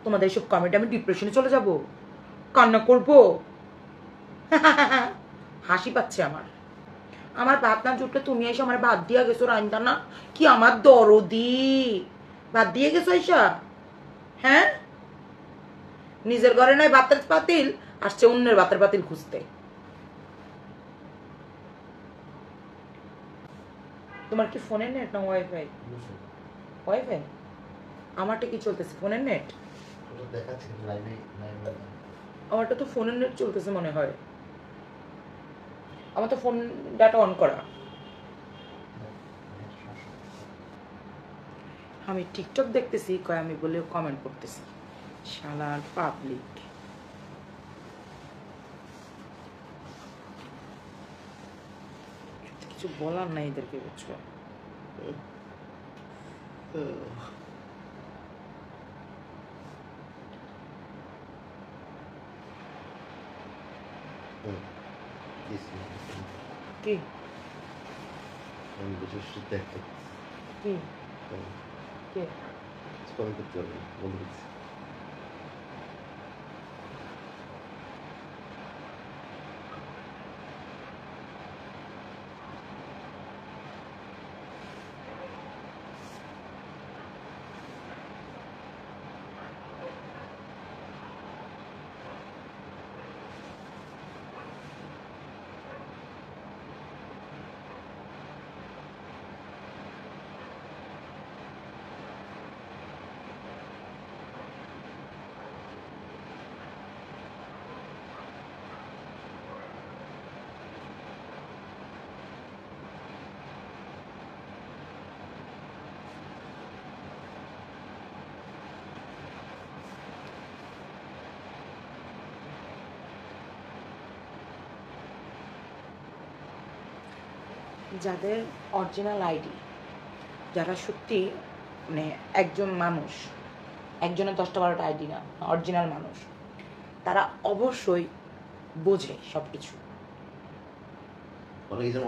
তোমাদের এইসব কমেন্টে আমি ডিপ্রেশনে চলে যাব, কান্না করব? হাসি পাচ্ছে আমার। আমার ভাত না জুটলে তুমি এসে আমার ভাত দিয়া গেছো রাইন্দা না? কি আমার দরদি, ভাত দিয়ে গেছো এসা? হ্যাঁ, নিজের ঘরে নয় ভাতের পাতিল, আসছে অন্যের ভাতের পাতিল খুঁজতে। তোমার কি ফোনের নেট না ওয়াইফাই? ওয়াইফাই। আমারটা কি চলতেছে, ফোনের নেট? আমারটা তো ফোনের নেট চলতেছে মনে হয়। আমার তো ফোন ডাটা অন করা। আমি টিকটক দেখতেছি কয় আমি বলে কমেন্ট করতেছি, শালার পাবলিক। কিছু বলার নাই এদেরকে, বুঝছো? কি কি কে? যাদের অরিজিনাল আইডি, যারা সত্যি মানে একজন মানুষ, একজনের 10টা 12টা আইডি না, অরিজিনাল মানুষ, তারা অবশ্যই বোঝে সব কিছু।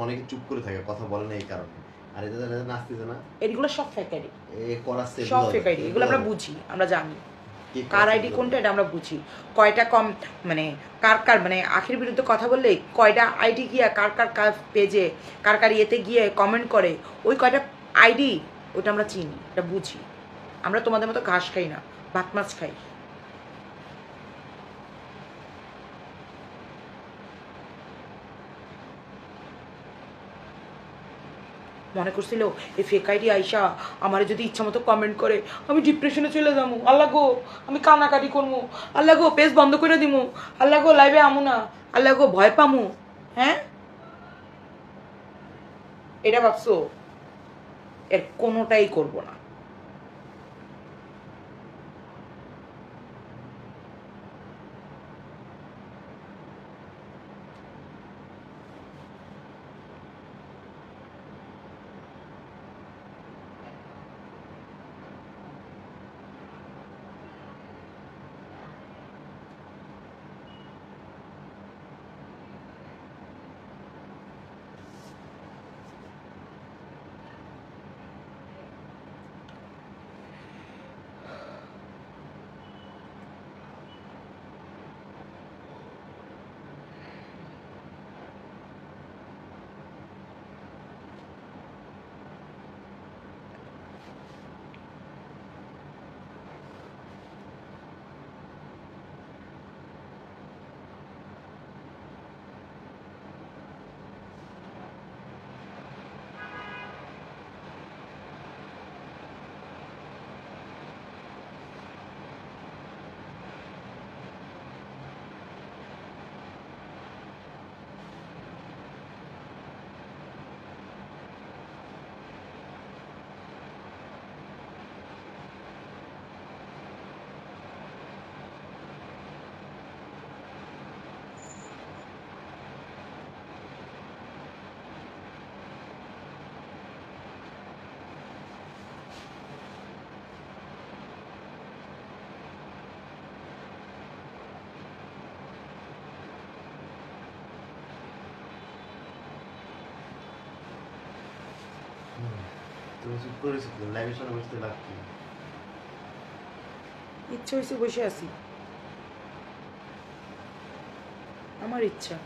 অনেকে চুপ করে থাকে, কথা বলে না এই কারণে। আর এদের নাচতেছে না, এগুলো সব ফেক আইডি, করাচ্ছে সব ফেক আইডি। এগুলো আমরা বুঝি, আমরা জানি কার আইডি কোনটা, এটা আমরা বুঝি। কয়টা কম মানে কার কার মানে আখির বিরুদ্ধে কথা বললে কয়টা আইডি গিয়া কার কার কার পেজে কার কার ইয়েতে গিয়ে কমেন্ট করে, ওই কয়টা আইডি ওটা আমরা চিনি, এটা বুঝি। আমরা তোমাদের মতো ঘাস খাই না, ভাত মাছ খাই। মনে করছিল এই ফেক আইডি আইসা আমার যদি ইচ্ছা মতো কমেন্ট করে আমি ডিপ্রেশনে চলে যাবো, আল্লাহ গো আমি কান্নাকাটি করবো, আল্লাহ গো পেজ বন্ধ করে দিমু, আল্লাহ গো লাইভে আমু না, আল্লাহ গো ভয় পামু। হ্যাঁ, এটা ভাবছো? এর কোনোটাই করবো না। তুমি চুপ করেছো, লাইভের সামনে বসতে লাগছে। ইচ্ছা হয়েছে বসে আছি, আমার ইচ্ছা।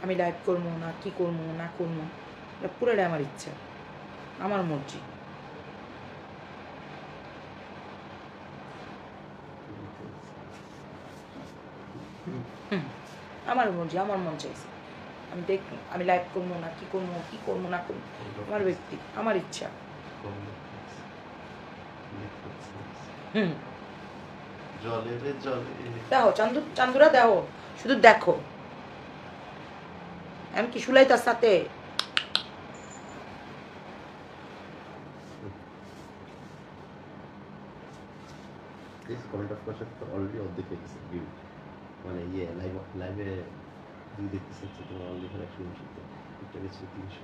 আমি লাইভ করবো না কি করবো না করবো, এটা পুরোটাই আমার ইচ্ছা, আমার মর্জি। আমার মর্জি, আমার মন চাইছে আমি দেখবো, আমি লাইভ করবো না কি করবো কি করবো না করবো, আমার ব্যক্তি, আমার ইচ্ছা। জলে রে জলে। দেখো চান্দুরা দেখো, শুধু দেখো আমি কি শুলাই তার সাথে। কমেন্ট অফ কোর্স অলরেডি অর্ধেক হয়ে গেছে ভিউ, মানে ইয়ে লাইভে ভিউ দেখতেছে তোমার অলরেডি 190, এটা গেছে 300।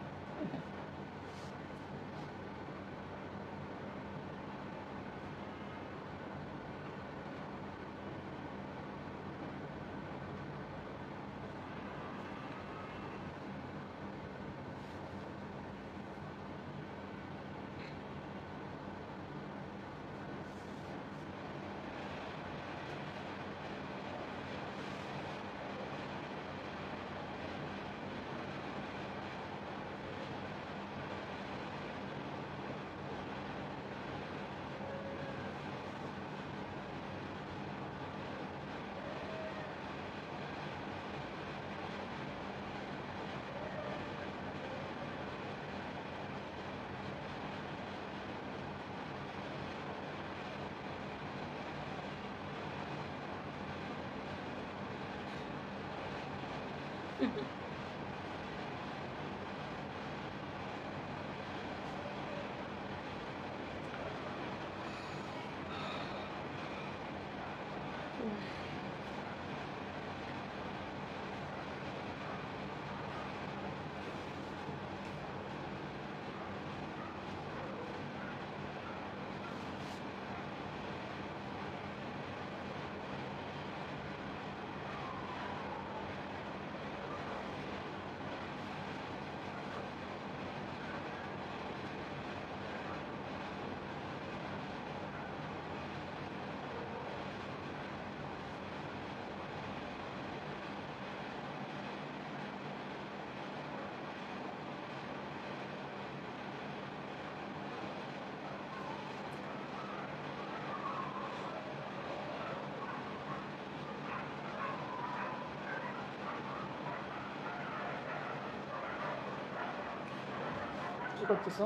কি করতেছো?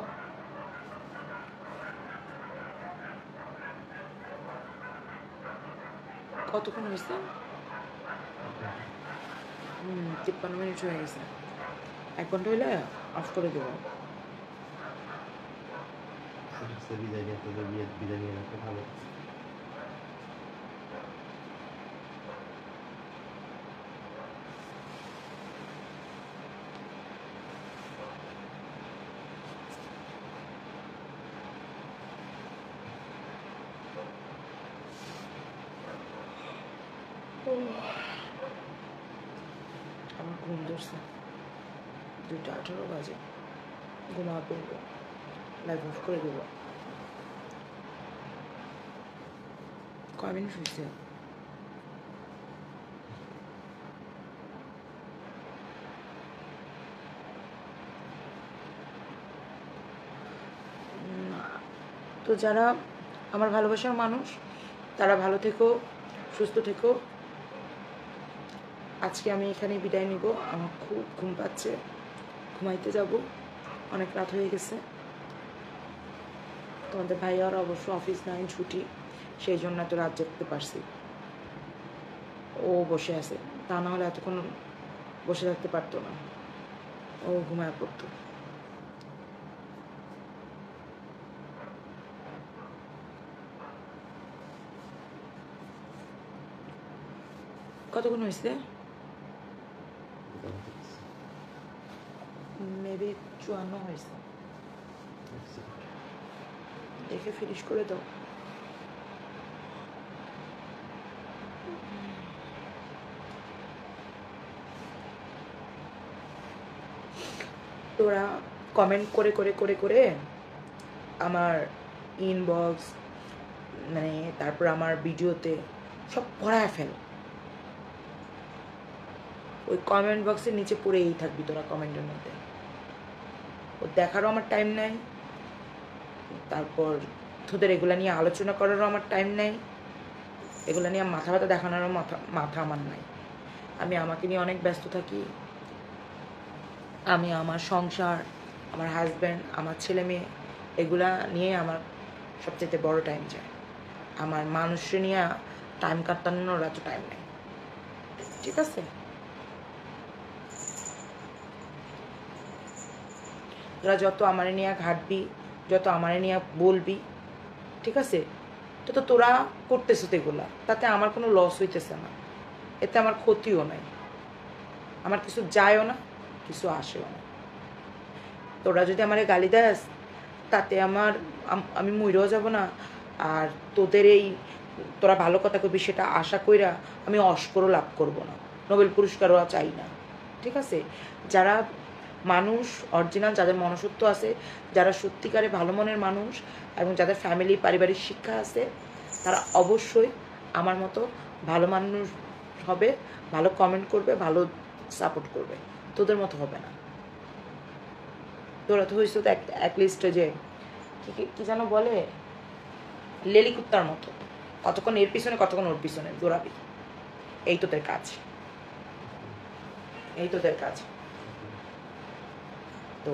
কতক্ষণ হয়েছে? 53 মিনিট হয়ে গেছে। 1 ঘন্টা হইলে অফ করে দেবো। বিদায় নিয়ে তোদের বিদায় নিয়ে রাখতে ভালো। আমার ঘুম ধরছে, 2:18 বাজে, ঘুমা পড়বো, লাইভ অফ করে দেবো। কয় মিনিট হয়েছে? তো যারা আমার ভালোবাসার মানুষ তারা ভালো থেকো, সুস্থ থেকো। আজকে আমি এখানে বিদায় নিব, আমার খুব ঘুম পাচ্ছে, ঘুমাইতে যাব, অনেক রাত হয়ে গেছে। তোমাদের ভাইয়ার অবশ্য অফিস নাই, ছুটি, সেই জন্য এত রাত জাগতে পারছি। ও বসে আছে, তা না হলে এতক্ষণ বসে থাকতে পারতো না, ও ঘুমায় পড়তো। কতক্ষণ হয়েছে? মেবি 54 হয়েছে। দেখে ফিনিশ করে দাও। তোরা কমেন্ট করে করে করে করে আমার ইনবক্স, মানে তারপর আমার ভিডিওতে সব পড়ায় ফেল। ওই কমেন্ট বক্সের নিচে পড়েই থাকবি তোরা কমেন্টের মধ্যে। ও দেখারও আমার টাইম নেই, তারপর তোদের এগুলা নিয়ে আলোচনা করারও আমার টাইম নেই, এগুলো নিয়ে মাথা ব্যথা দেখানোরও মাথা আমার নাই। আমি আমাকে নিয়ে অনেক ব্যস্ত থাকি। আমি আমার সংসার, আমার হাজব্যান্ড, আমার ছেলে মেয়ে, এগুলা নিয়ে আমার সবচেয়ে বড় টাইম যায়। আমার মানুষকে নিয়ে টাইম কাটানোর এত টাইম নেই, ঠিক আছে? তোরা যত আমারে নিয়ে ঘাটবি, যত আমারে নিয়ে বলবি, ঠিক আছে, তো তোরা করতেছ তো এগুলা, তাতে আমার কোনো লস হইতেছে না, এতে আমার ক্ষতিও নাই, আমার কিছু যায়ও না, কিছু আসেও না। তোরা যদি আমারে গালি দেস, তাতে আমি মইরেও যাব না। আর তোদের এই তোরা ভালো কথা কবি সেটা আশা কইরা আমি অস্করও লাভ করব না, নোবেল পুরস্কারও চাই না, ঠিক আছে? যারা মানুষ অরিজিনাল, যাদের মনুষ্যত্ব আছে, যারা সত্যিকারে ভালো মনের মানুষ এবং যাদের ফ্যামিলি পারিবারিক শিক্ষা আছে, তারা অবশ্যই আমার মতো ভালো মানুষ হবে, ভালো কমেন্ট করবে, ভালো সাপোর্ট করবে। তোদের মতো হবে না। তোরা তো হয়েছে তো অ্যাটলিস্ট যে কি যেন বলে, লেলি কুত্তার মতো, কতক্ষণ এর পিছনে কতক্ষণ ওর পিছনে দৌড়াবি। এই তোদের কাজ, এই তোদের কাজ। তো